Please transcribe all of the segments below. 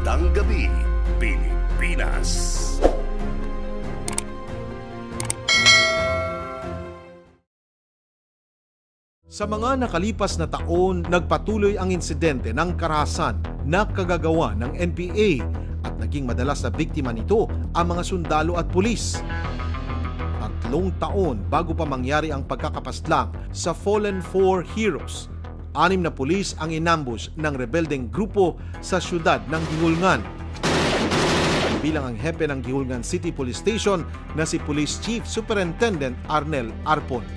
Magandang gabi, Pilipinas! Sa mga nakalipas na taon, nagpatuloy ang insidente ng karahasan na kagagawa ng NPA at naging madalas na biktima nito ang mga sundalo at pulis. 3 taon bago pa mangyari ang pagkakapaslang sa Fallen 4 Heroes, 6 na pulis ang inambush ng rebeldeng grupo sa syudad ng Gihulngan. Bilang ang hepe ng Gihulngan City Police Station na si Police Chief Superintendent Arnel Arpon.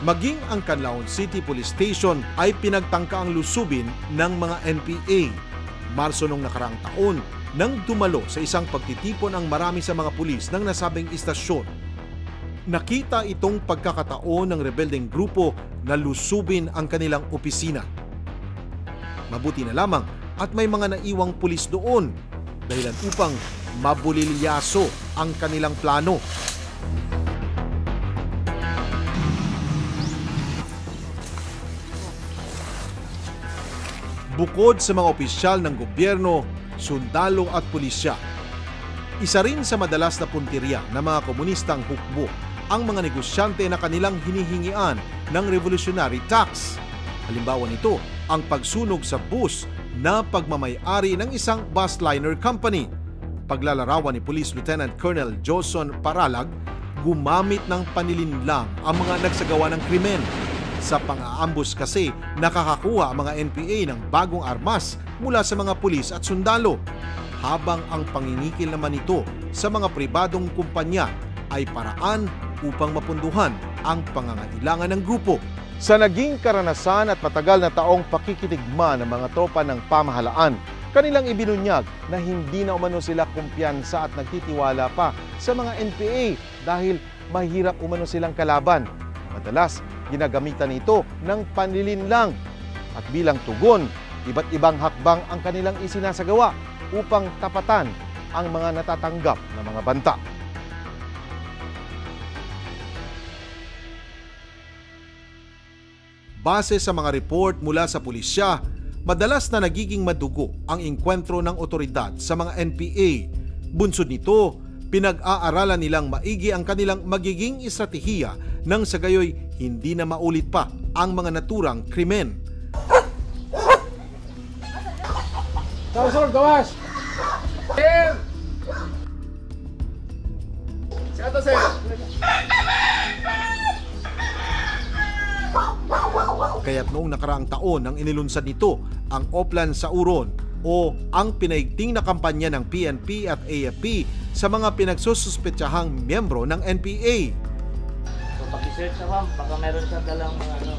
Maging ang Canlaon City Police Station ay pinagtangka ang lusubin ng mga NPA. Marso nung nakaraang taon nang dumalo sa isang pagtitipon ang marami sa mga pulis ng nasabing istasyon. Nakita itong pagkakataon ng rebeldeng grupo na lusubin ang kanilang opisina. Mabuti na lamang at may mga naiwang pulis doon dahilan upang mabulilyaso ang kanilang plano. Bukod sa mga opisyal ng gobyerno, sundalo at pulisya, isa rin sa madalas na puntirya ng mga komunistang hukbo ang mga negosyante na kanilang hinihingian ng revolutionary tax. Halimbawa nito, ang pagsunog sa bus na pagmamay-ari ng isang bus liner company. Paglalarawan ni Police Lieutenant Colonel Joson Paralag, gumamit ng panilinlang ang mga nagsagawa ng krimen. Sa pang-aambus kasi, nakakakuha ang mga NPA ng bagong armas mula sa mga pulis at sundalo, habang ang pangingikil naman nito sa mga pribadong kumpanya ay paraan upang mapunduhan ang pangangailangan ng grupo. Sa naging karanasan at matagal na taong pakikitigma ng mga tropa ng pamahalaan, kanilang ibinunyag na hindi na umano sila kumpiyansa at nagtitiwala pa sa mga NPA dahil mahirap umano silang kalaban. Madalas, ginagamitan ito ng panlilinlang at bilang tugon, iba't ibang hakbang ang kanilang isinasagawa upang tapatan ang mga natatanggap na mga banta. Base sa mga report mula sa pulisya, madalas na nagiging madugo ang engkwentro ng otoridad sa mga NPA. Bunsod nito, pinag-aaralan nilang maigi ang kanilang magiging estratehiya nang sa gayoy hindi na maulit pa ang mga naturang krimen. Sir, gawas! Sir! Siya sir! Kaya't noong nakaraang taon nang inilunsad nito ang Oplan sa Uron o ang pinaigting na kampanya ng PNP at AFP sa mga pinagsususpetsahang miyembro ng NPA. So, pag-search na ma'am, baka meron siyang dalang mga ano.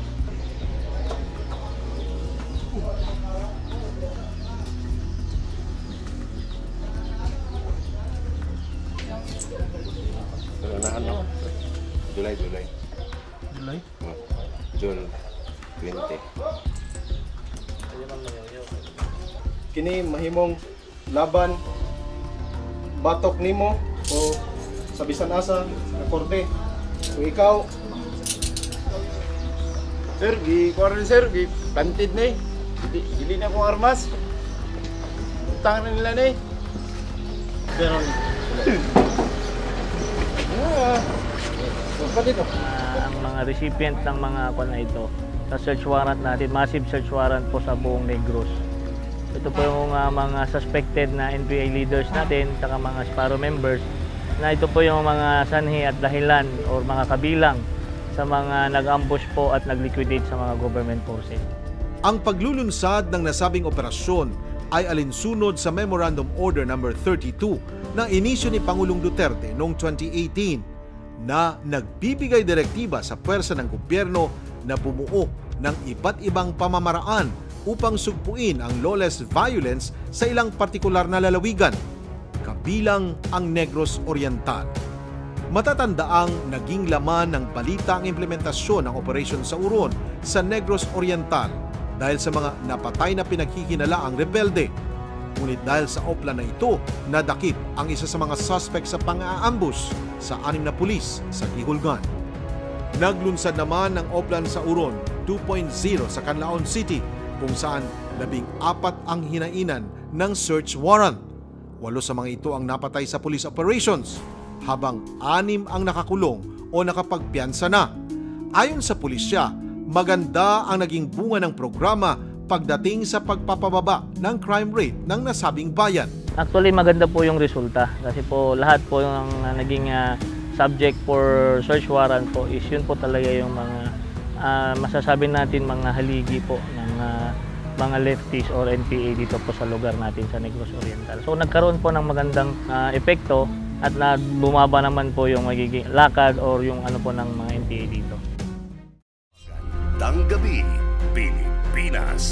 Ano? July. July? June 20. Kini mahimong laban batok nimo o sa bisan asa sa korte. Kung ikaw Sir, kuwaran sir, planted na eh. Dili na akong armas. Utang na nila na eh. Pero ang mga recipient ng mga kwan na ito, sa search warrant natin, massive search warrant po sa buong Negros. Ito po yung mga suspected na NPA leaders natin, saka mga Sparrow members, na ito po yung mga sanhi at dahilan o mga kabilang sa mga nag-ambush po at nag-liquidate sa mga government forces. Ang paglulunsad ng nasabing operasyon ay alinsunod sa Memorandum Order No. 32 na inisyo ni Pangulong Duterte noong 2018 na nagbibigay direktiba sa puwersa ng gobyerno na bumuo ng iba't ibang pamamaraan upang sugpuin ang lawless violence sa ilang partikular na lalawigan, kabilang ang Negros Oriental. Matatandaang naging laman ng balita ang implementasyon ng Operation Sauron sa Negros Oriental dahil sa mga napatay na pinaghihinalaang rebelde. Ngunit dahil sa oplan na ito, nadakip ang isa sa mga suspect sa pang-aambush sa 6 na pulis sa Gihulngan. Naglunsad naman ng Oplan sa Uron 2.0 sa Canlaon City kung saan 14 ang hinainan ng search warrant. 8 sa mga ito ang napatay sa police operations, habang 6 ang nakakulong o nakapagpiyansa na. Ayon sa pulisya, maganda ang naging bunga ng programa pagdating sa pagpapababa ng crime rate ng nasabing bayan. Actually, maganda po yung resulta kasi po lahat po yung naging subject for search warrant po is yun po talaga yung mga masasabi natin mga haligi po ng mga lefties or NPA dito po sa lugar natin sa Negros Oriental. So nagkaroon po ng magandang epekto at bumaba naman po yung magiging lakad or yung ano po ng mga NPA dito. Magandang gabi, Pilipinas.